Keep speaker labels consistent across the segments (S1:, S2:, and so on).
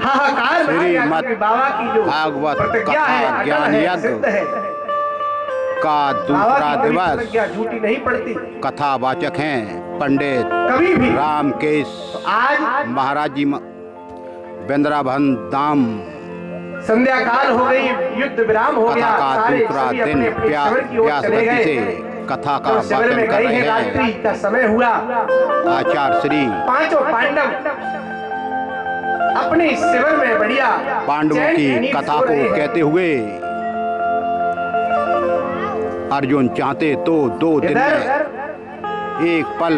S1: हाहाकार
S2: श्रीमद्
S1: बाबा की जो
S2: भागवत
S1: प्रतिज्ञा है,
S2: कथा
S1: अटल
S2: ज्ञान
S1: है,
S2: यज्ञ
S1: सिद्ध है।
S2: का
S1: बाबा
S2: दूसरा
S1: की कोई
S2: दिवस
S1: प्रतिज्ञा झूठी नहीं पड़ती
S2: कथावाचक हैं पंडित
S1: कभी भी।
S2: रामकेश
S1: आज
S2: महाराज जी वृंदावन धाम
S1: संध्या काल हो गई, युद्ध विराम हो गया,
S2: कथा का
S1: सारे
S2: दूसरा
S1: सभी
S2: दिन
S1: अपने शिविर की ओर
S2: व्यास
S1: चले
S2: गति
S1: गए।
S2: से कथा का
S1: जब शिविर
S2: वाचन
S1: में
S2: कर
S1: गए
S2: रहे
S1: हैं, रात्रि
S2: हैं
S1: का समय हुआ।
S2: आचार्य श्री
S1: पांचों पांडव अपने शिविर में बढ़िया
S2: पांडवों
S1: चैन
S2: की
S1: नींद
S2: कथा
S1: सो
S2: को
S1: रहे हैं।
S2: कहते हुए अर्जुन चाहते तो 2 दिन में एक पल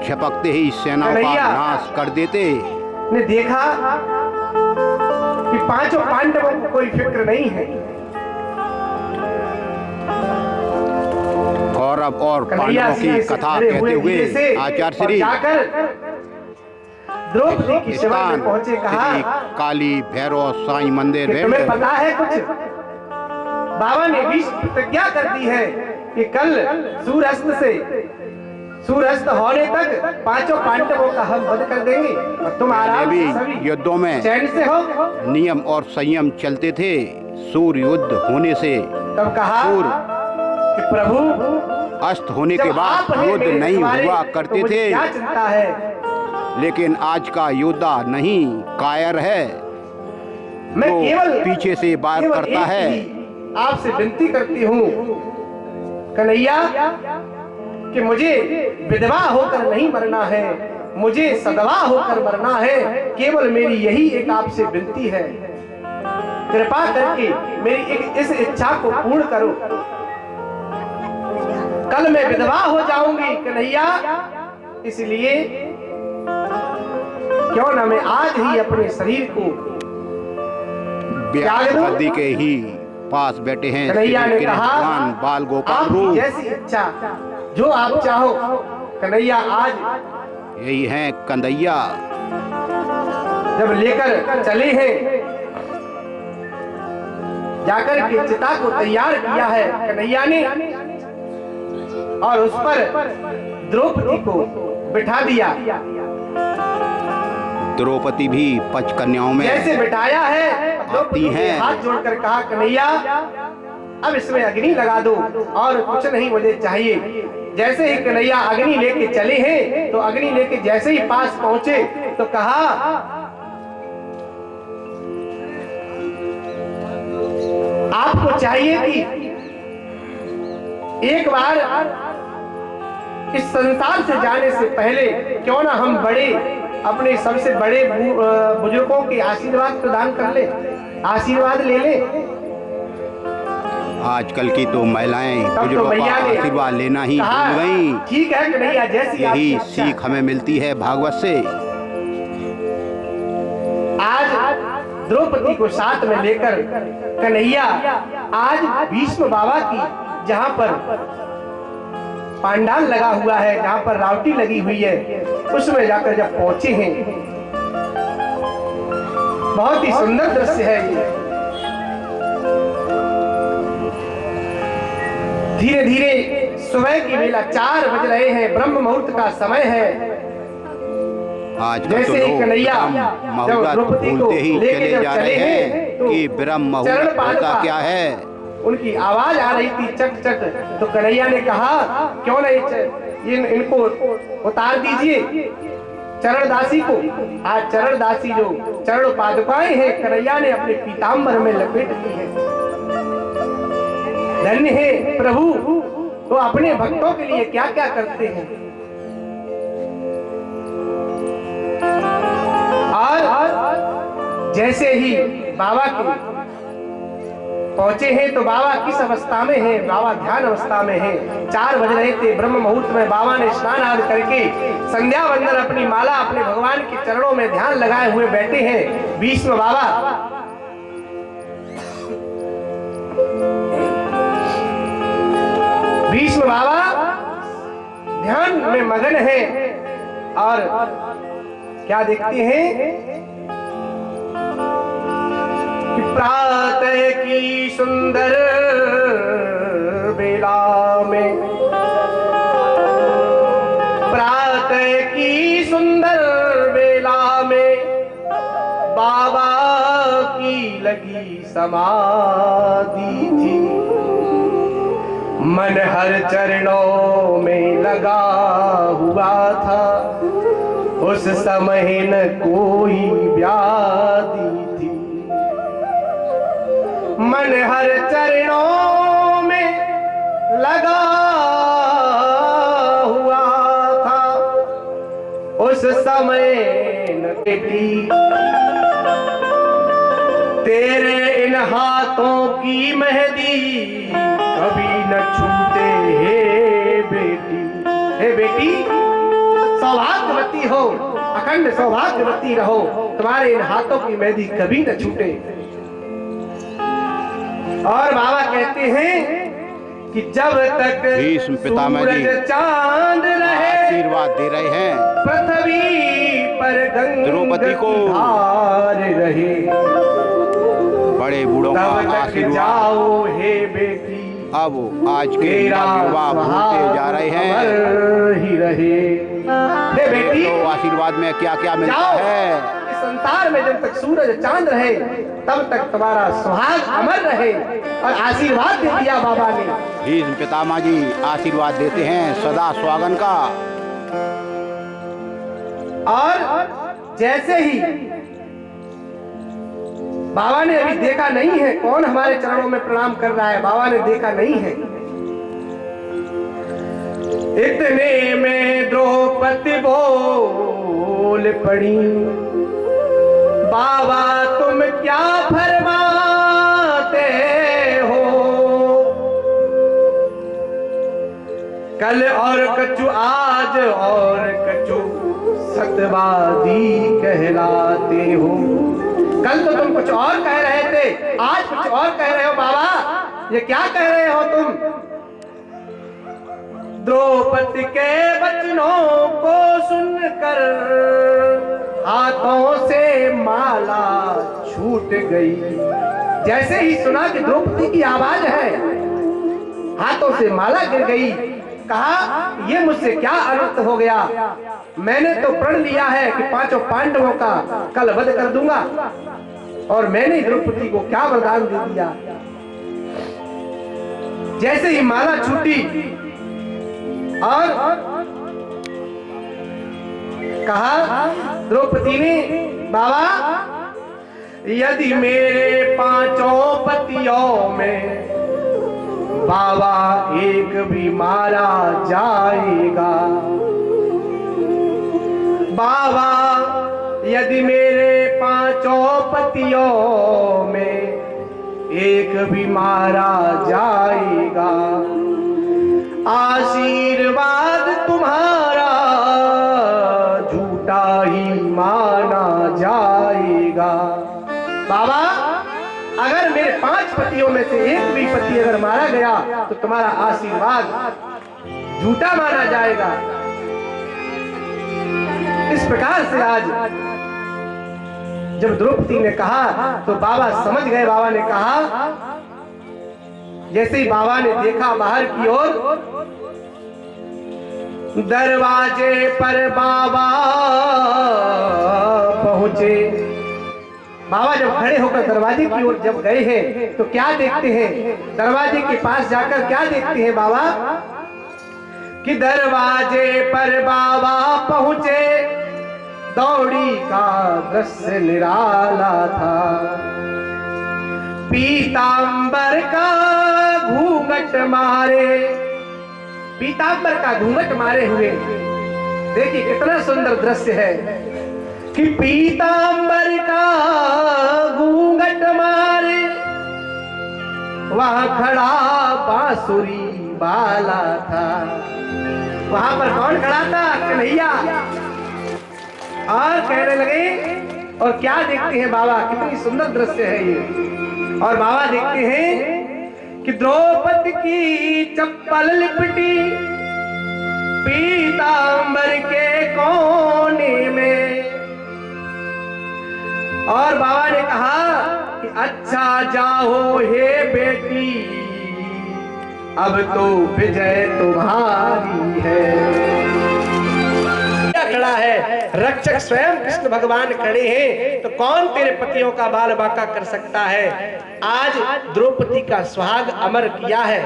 S2: झपकते ही सेनाओं का नाश कर देते।
S1: ने देखा कि पांचों पांडवों को कोई फिक्र नहीं है।
S2: कौरव और पांडवों की कथा कहते हुए आचार्य श्री
S1: द्रौपदी की शिविर में पहुंचे, कहा
S2: काली भैरव साईं मंदिर
S1: कि तुम्हें पता है कुछ? बाबा ने भी प्रतिज्ञा कर दी है कि कल सूर्यास्त होने तक पांचों पांडवों का हम वध कर देंगे और तुम आराम से सभी
S2: युद्धों में
S1: चैन से हो।
S2: नियम और संयम चलते थे। सूर्य युद्ध होने से
S1: तब कहा कि प्रभु
S2: अस्त होने के बाद युद्ध नहीं हुआ करते थे,
S1: क्या चिंता है?
S2: लेकिन आज का योद्धा नहीं कायर है,
S1: मैं
S2: वो
S1: केवल
S2: पीछे से वार करता है।
S1: आपसे विनती करती हूँ कन्हैया कि मुझे विधवा होकर नहीं मरना है, मुझे सदवा होकर मरना है। केवल मेरी यही एक आपसे विनती है, कृपा करके मेरी इस इच्छा को पूर्ण करो। कल मैं विधवा हो जाऊंगी कन्हैया, इसलिए क्यों ना मैं आज ही अपने शरीर को त्याग दूं।
S2: गद्दी के ही पास बैठे हैं
S1: कन्हैया ने कहा
S2: भगवान बाल गोपाल
S1: आपकी
S2: रूप।
S1: जैसी इच्छा जो आप चाहो कन्हैया। आज
S2: यही है कन्हैया।
S1: जब लेकर चले हैं, जाकर के चिता को तैयार किया है कन्हैया ने और उस पर द्रौपदी को बिठा दिया।
S2: द्रौपदी भी 5 कन्याओं में
S1: जैसे बिठाया है, द्रौपदी ने हाथ जोड़कर कहा कन्हैया अब इसमें अग्नि लगा दो और कुछ नहीं मुझे चाहिए। जैसे ही कन्हैया अग्नि लेके चले हैं, तो अग्नि लेके जैसे ही पास पहुंचे तो कहा आपको चाहिए कि एक बार इस संसार से जाने से पहले क्यों ना हम बड़े अपने सबसे बड़े बुजुर्गों के आशीर्वाद प्रदान कर ले, आशीर्वाद ले ले।
S2: आजकल की तो महिलाएं बुजुर्गों का आशीर्वाद लेना ही भूल गई।
S1: ठीक है कन्हैया, जैसी
S2: यही सीख हमें मिलती है भागवत से।
S1: आज द्रौपदी को साथ में लेकर कन्हैया आज भीष्म बाबा की जहाँ पर पांडाल लगा हुआ है, जहाँ पर रावटी लगी हुई है, उसमें जाकर जब पहुंचे हैं, बहुत ही सुंदर दृश्य है ये। धीरे धीरे सुबह की बेला 4 बज रहे हैं, ब्रह्म मुहूर्त का समय है।
S2: आज
S1: जैसे ही कन्हैया जब द्रौपदी को लेके जब चले हैं तो
S2: कि ब्रह्म मुहूर्त होता क्या है,
S1: उनकी आवाज आ रही थी चट चट। तो कन्हैया ने कहा क्यों नहीं इनको उतार दीजिए चरणदासी को। आज चरणदासी जो चरण पादुकाएं हैं कन्हैया ने अपने पीताम्बर में लपेट दी है। धन्य है प्रभु, तो अपने भक्तों के लिए क्या क्या करते हैं। और जैसे ही बाबा के पहुंचे हैं तो बाबा किस अवस्था में है? बाबा ध्यान अवस्था में है। 4 बज रहे थे, ब्रह्म मुहूर्त में बाबा ने स्नान आदि करके संध्या वंदन अपनी माला अपने भगवान के चरणों में ध्यान लगाए हुए बैठे हैं भीष्म बाबा। भीष्म बाबा ध्यान में मगन है और क्या देखते हैं कि प्रातः की सुंदर बेला में, प्रातः की सुंदर बेला में बाबा की समाधि थी, मन हर चरणों में लगा हुआ था, उस समय न कोई व्याधि थी। मन हर चरणों में लगा हुआ था, उस समय न बेटी तेरे इन हाथों की मेहंदी कभी न छूटे। हे बेटी, हे बेटी, सौभाग्यवती हो, अखंड सौभाग्यवती रहो, तुम्हारे इन हाथों की मेहंदी कभी न छूटे। और बाबा कहते हैं कि जब तक
S2: भीष्म पितामह जी
S1: सूरज चांद रहे,
S2: आशीर्वाद दे रहे हैं
S1: पृथ्वी पर गंगा
S2: द्रौपदी को,
S1: धार रहे,
S2: बड़े बूढ़ों का
S1: तब तक
S2: आशीर्वाद।
S1: जाओ हे बेटी,
S2: अब आज के विवाह भूलते जा रहे हैं।
S1: ही रहे। हे बेटी,
S2: तो आशीर्वाद में क्या क्या मिलता
S1: जाओ,
S2: है?
S1: इस संसार में जब तक सूरज चांद रहे तब तक तुम्हारा सुहाग अमर रहे। और आशीर्वाद दे दिया बाबा ने।
S2: भीष्म पितामह जी आशीर्वाद देते हैं सदा स्वागन का।
S1: और जैसे ही बाबा ने अभी देखा नहीं है कौन हमारे चरणों में प्रणाम कर रहा है, बाबा ने देखा नहीं है। इतने में द्रौपदी बोल पड़ी, बाबा तुम क्या फरमाते हो, कल और कछु आज और कछु सतवादी कहलाते हो। कल तो तुम कुछ और कह रहे थे, आज कुछ और कह रहे हो बाबा, ये क्या कह रहे हो तुम? द्रौपदी के वचनों को सुनकर हाथों से माला छूट गई। जैसे ही सुना कि द्रौपदी की आवाज है, हाथों से माला गिर गई। कहा ये मुझसे क्या अनर्थ हो गया, मैंने तो प्रण लिया है कि पांचों पांडवों का कल वध कर दूंगा, और मैंने द्रौपदी को क्या वरदान दे दिया। जैसे ही माला छूटी और कहा द्रौपदी ने, बाबा यदि मेरे पांचों पतियों में बाबा एक भी मारा जाएगा, बाबा यदि मेरे पांचों पतियों में एक भी मारा जाएगा, आशीर्वाद तुम्हारा झूठा ही माना जाएगा। बाबा अगर मेरे 5 पतियों में से एक भी पति अगर मारा गया तो तुम्हारा आशीर्वाद झूठा माना जाएगा। इस प्रकार से आज जब द्रौपदी ने कहा तो बाबा समझ गए। बाबा ने कहा, जैसे ही बाबा ने देखा बाहर की ओर, दरवाजे पर बाबा पहुंचे। बाबा जब खड़े होकर दरवाजे की ओर जब गए हैं तो क्या देखते हैं? दरवाजे के पास जाकर क्या देखते हैं बाबा? कि दरवाजे पर बाबा पहुंचे, दौड़ी का दृश्य निराला था। पीतांबर का घूंघट मारे, पीतांबर का घूंघट मारे हुए, देखिए कितना सुंदर दृश्य है कि पीतांबर का घूंघट मारे, वहां खड़ा बांसुरी बाला था। वहां पर कौन खड़ा था? कन्हैया। और कहने लगे, और क्या देखते हैं बाबा, कितनी सुंदर दृश्य है ये। और बाबा देखते हैं कि द्रौपदी की चप्पल लिपटी पीतांबर के कोने में। और बाबा ने कहा कि अच्छा जाओ हे बेटी, अब तो विजय तुम्हारी है। क्या खड़ा है? रक्षक स्वयं कृष्ण भगवान खड़े हैं, तो कौन तेरे पतियों का बाल बांका कर सकता है। आज द्रौपदी का सुहाग अमर किया है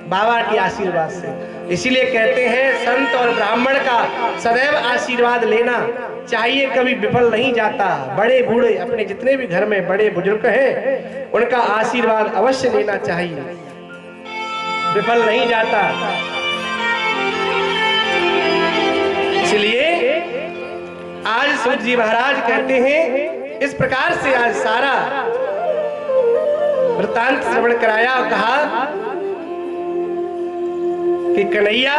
S1: बाबा के आशीर्वाद से। इसीलिए कहते हैं संत और ब्राह्मण का सदैव आशीर्वाद लेना चाहिए, कभी विफल नहीं जाता। बड़े बूढ़े अपने जितने भी घर में बड़े बुजुर्ग हैं उनका आशीर्वाद अवश्य लेना चाहिए, विफल नहीं जाता। इसलिए आज सूत जी महाराज कहते हैं इस प्रकार से आज सारा वृत्तांत श्रवण कराया और कहा कि कन्हैया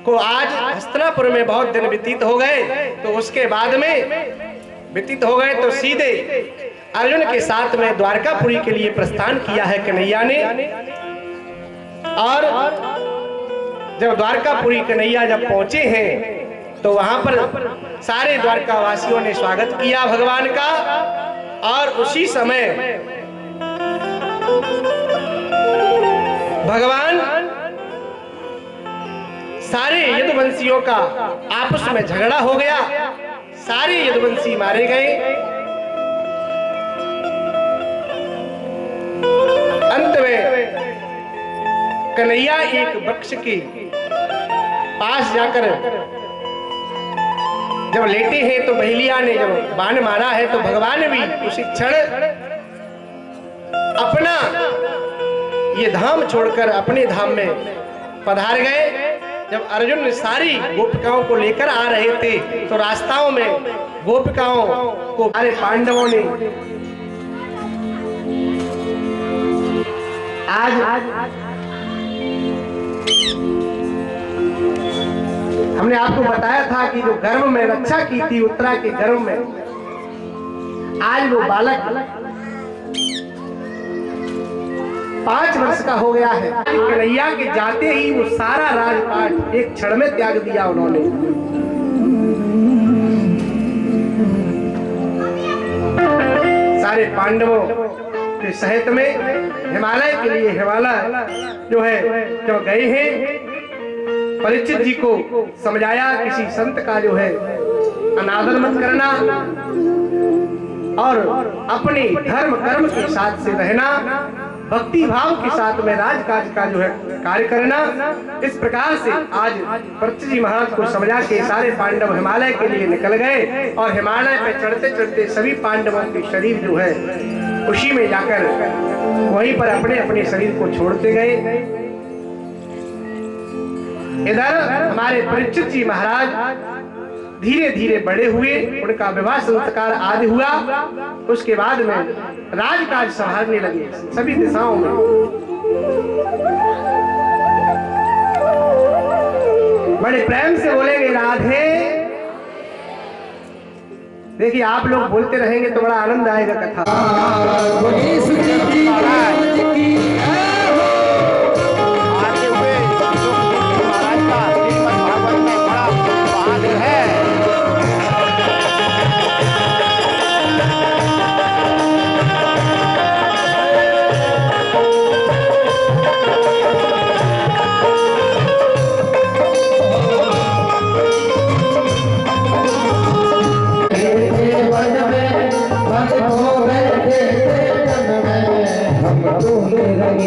S1: को आज हस्तिनापुर में बहुत दिन व्यतीत हो गए, तो उसके बाद में व्यतीत हो गए तो सीधे अर्जुन के साथ में द्वारकापुरी के लिए प्रस्थान किया है कन्हैया ने। और जब द्वारकापुरी कन्हैया जब पहुंचे हैं तो वहां पर सारे द्वारका वासियों ने स्वागत किया भगवान का। और उसी समय भगवान सारे यदुवंशियों का आपस में झगड़ा हो गया, सारे यदुवंशी मारे गए। अंत में कन्हैया एक वृक्ष के पास जाकर जब लेटे हैं तो बहेलिया ने जब बाण मारा है तो भगवान भी उसी क्षण अपना ये धाम छोड़कर अपने धाम में पधार गए। जब अर्जुन ने सारी गोपिकाओं को लेकर आ रहे थे तो रास्ताओं में गोपिकाओं को सारे पांडवों ने आज हमने आपको बताया था कि जो गर्भ में रक्षा की थी उत्तरा के गर्भ में, आज वो बालक 5 वर्ष का हो गया है। कन्हैया के जाते ही वो सारा राजपाट एक क्षण में त्याग दिया उन्होंने। सारे पांडवों के सहित में हिमालय के लिए हिमालय जो है जो गए हैं। परीक्षित जी को समझाया किसी संत का जो है अनादर मत करना और अपने धर्म कर्म के साथ से रहना, भक्ति भाव के साथ में राजकाज का जो है कार्य करना। इस प्रकार से आज परीक्षित जी महाराज को समझा के सारे पांडव हिमालय के लिए निकल गए और हिमालय पे चढ़ते चढ़ते सभी पांडवों के शरीर जो है उसी में जाकर वहीं पर अपने अपने शरीर को छोड़ते गए। इधर हमारे परीक्षित जी महाराज धीरे धीरे बड़े हुए, उनका विवाह संस्कार आदि हुआ। उसके बाद में राजकाज संभालने लगे सभी दिशाओं में। बड़े प्रेम से बोलेंगे राधे। देखिए आप लोग बोलते रहेंगे तो बड़ा आनंद आएगा कथा।
S3: हम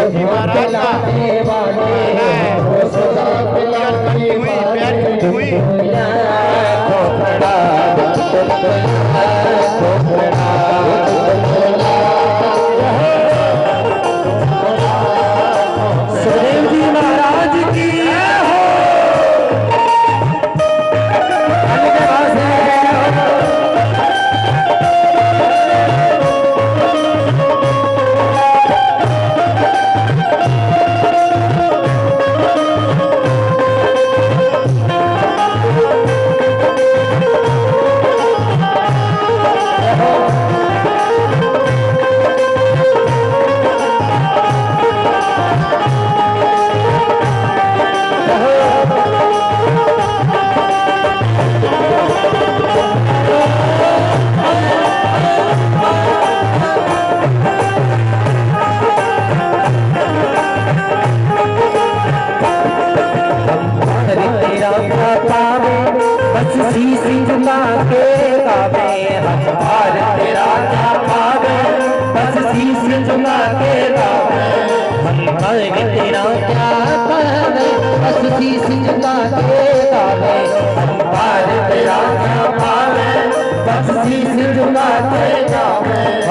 S2: जी महाराज का पैर हुई
S3: सुखदेव जी महाराज की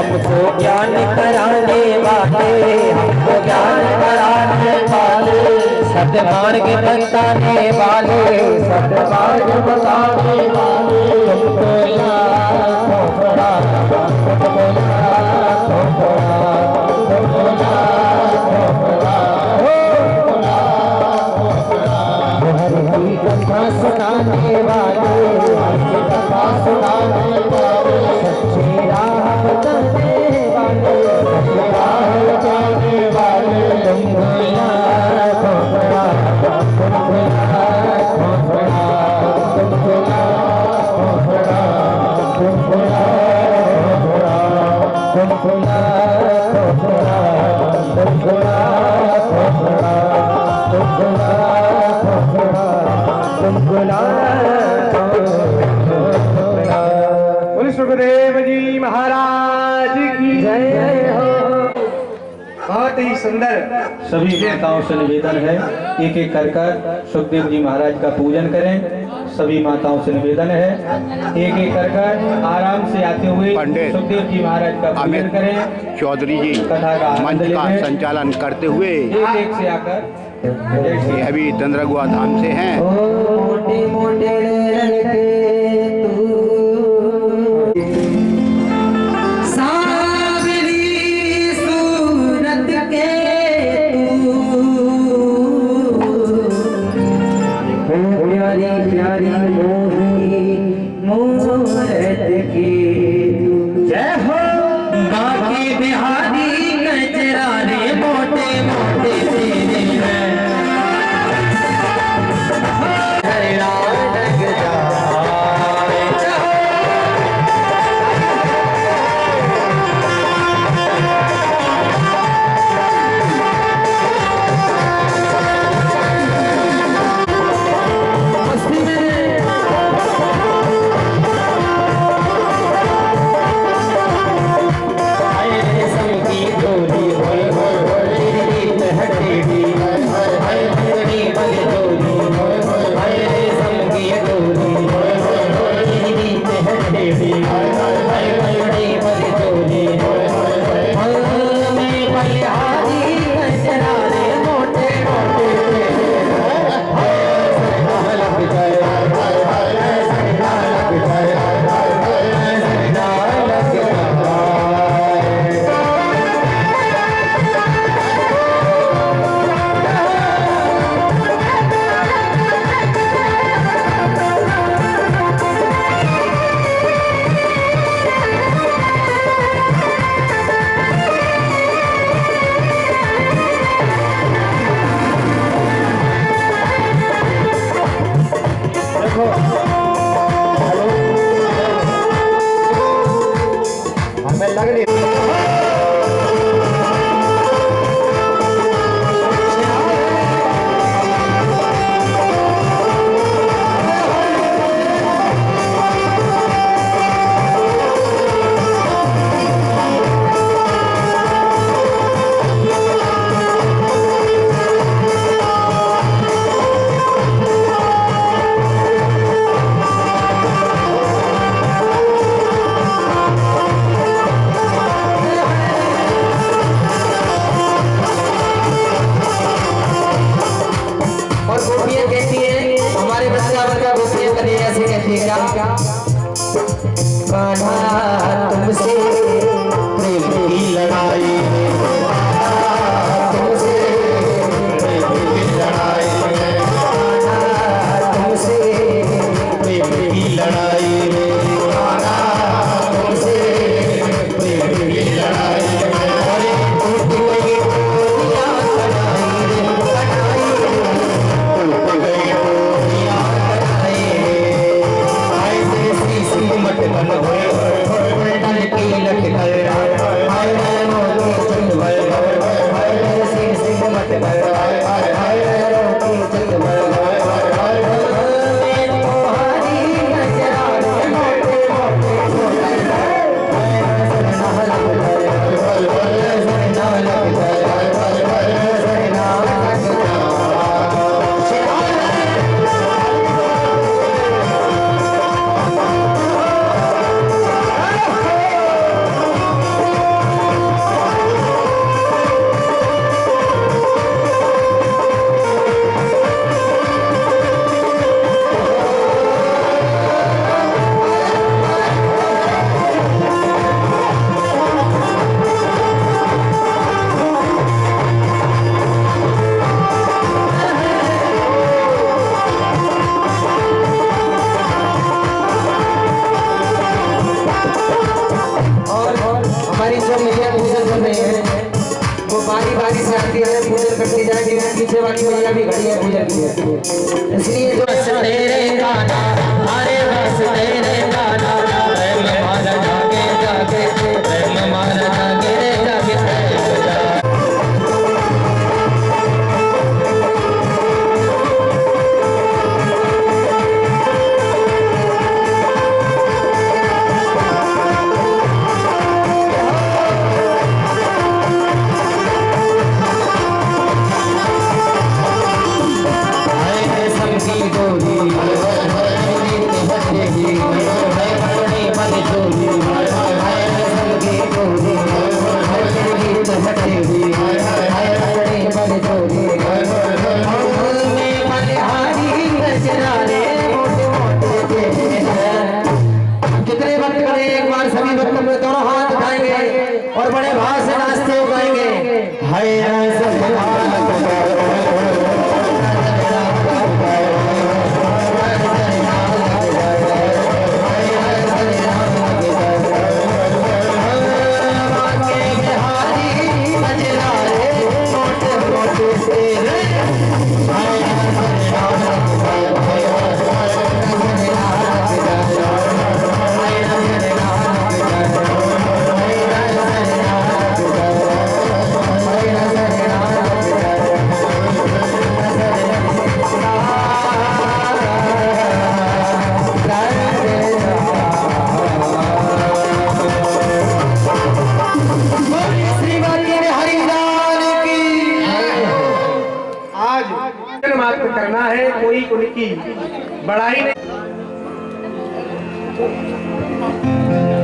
S3: हमको ज्ञान कराने वाले, हमको ज्ञान कराने वाले, सद्मार्ग बताने वाले, सद्मार्ग बताने वाले, तुमको लाखों प्रणाम, तुमको लाखों प्रणाम, तुमको लाखों प्रणाम, हरि हरि कथा सुनाने वाले, हरि कथा सुनाने वाले, सच्ची राह बताने वाले, सच्ची राह बताने वाले, तुमको लाखों प्रणाम, तुमको लाखों प्रणाम, तुमको लाखों प्रणाम, तुमको लाखों प्रणाम, तुमको लाखों प्रणाम, तुमको लाखों प्रणाम, तुमको लाखों प्रणाम, तुमको लाखों प्रणाम।
S1: बोले सुखदेव जी महाराज की जय हो। बहुत ही सुंदर।
S3: सभी माताओं से निवेदन है एक एक कर सुखदेव जी महाराज का पूजन करें। सभी माताओं से निवेदन है एक एक कर आराम से आते हुए
S2: पंडित
S3: सुखदेव जी महाराज का पूजन
S2: अमित
S3: करें।
S2: चौधरी जी
S3: कथा का
S2: मंच का संचालन करते हुए
S3: एक एक से आकर
S2: ये अभी चंद्रगुआ धाम से हैं।
S3: मोटे मोटे
S4: बारी से आती है पूजन करती जाएगी, पीछे वाली मैया भी खड़ी है पूजन की। इसलिए जो
S5: बस तेरे गाना, अरे बस तेरे गाना, प्रेम मारा जागे जागे, प्रेम मारा जागे जागे, प्रेम जागे।
S4: कितने भक्त करें एक बार सभी भक्त अपने दोनों हाथ उठाएंगे और बड़े भाव से नाचते हुए गाएंगे हाय
S1: मात्र करना है, कोई उनकी बड़ाई नहीं।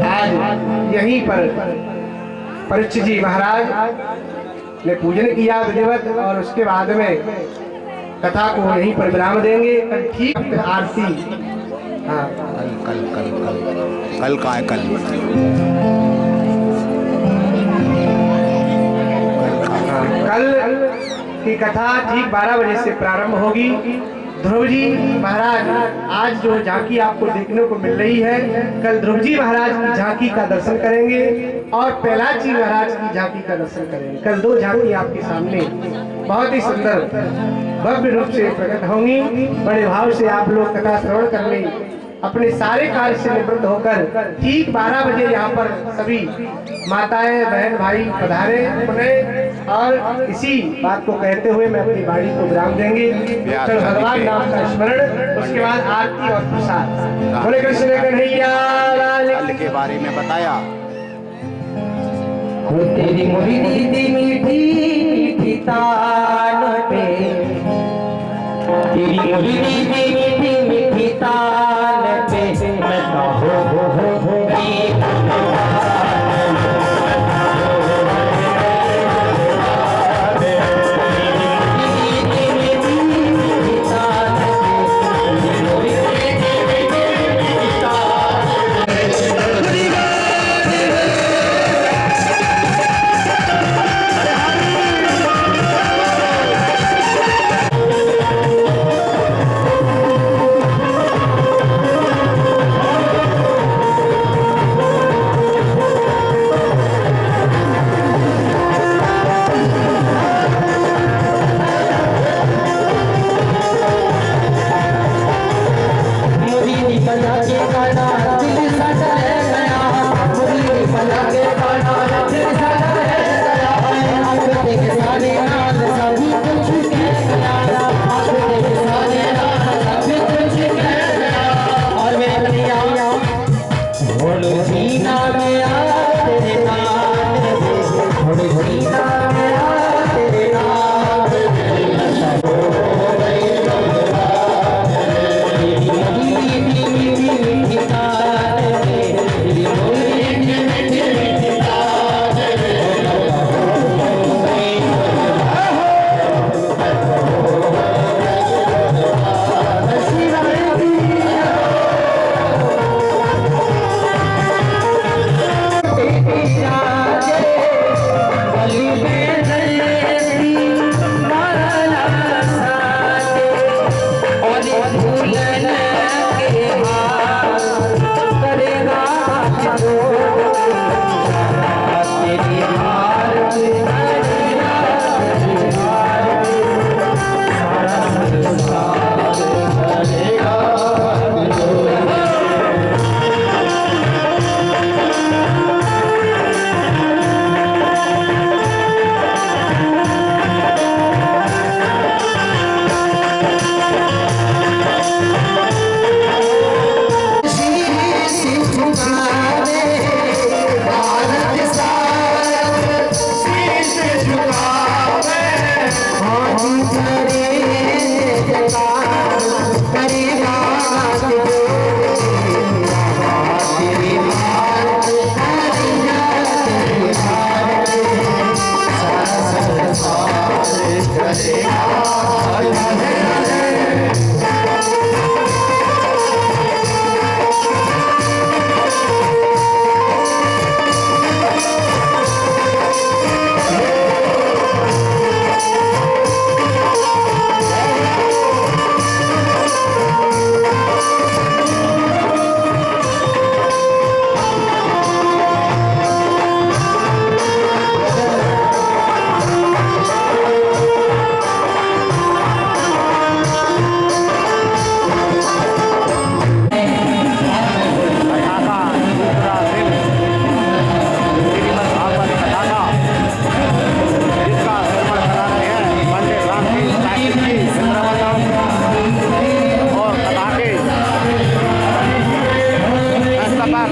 S1: आज यहीं पर परीक्षित जी महाराज ने पूजन किया विधिवत और उसके बाद में कथा को यहीं पर विराम देंगे। कल ठीक आरती, हाँ
S2: कल कल कल कल कल का है कल
S1: कल की कथा ठीक 12 बजे से प्रारंभ होगी। ध्रुव जी महाराज आज जो झांकी आपको देखने को मिल रही है, कल ध्रुव जी महाराज की झांकी का दर्शन करेंगे और प्रहलाद जी महाराज की झांकी का दर्शन करेंगे। कल दो झांकी आपके सामने बहुत ही सुंदर भव्य रूप से प्रकट होंगी। बड़े भाव से आप लोग कथा श्रवण कर लें, अपने सारे कार्य से निवृत्त होकर ठीक 12 बजे यहाँ पर सभी माताएं बहन भाई पधारे पुनः। और इसी बात को कहते हुए मैं अपनी वाणी को विराम देंगे। चल भगवान नाम का स्मरण, उसके बाद आरती और प्रसाद। बोले कृष्ण कन्हैया लाल
S2: कल के बारे में बताया।
S4: तेरी मुरी नीति मीठी मीठी तान पे, तेरी मुरी नीति मीठी मीठी तान पे मैं हो
S5: हरे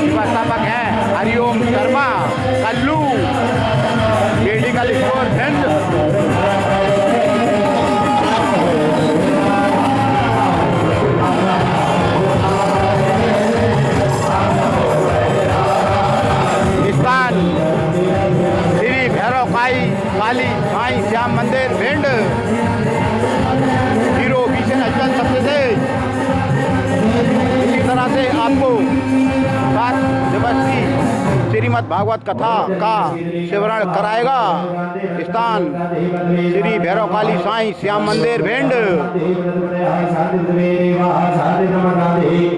S2: व्यवस्थापक है हरिओम शर्मा कल्लू मेडिकल स्टोर भिंड। स्थान श्री भैरव काली साईं श्याम मंदिर भिंड। हीरो भीषण अचल सत्यदेव इसी तरह से आपको 7 दिवसीय श्रीमद् भागवत कथा का विवरण कराएगा। स्थान श्री भैरव काली साईं श्याम मंदिर भिंड।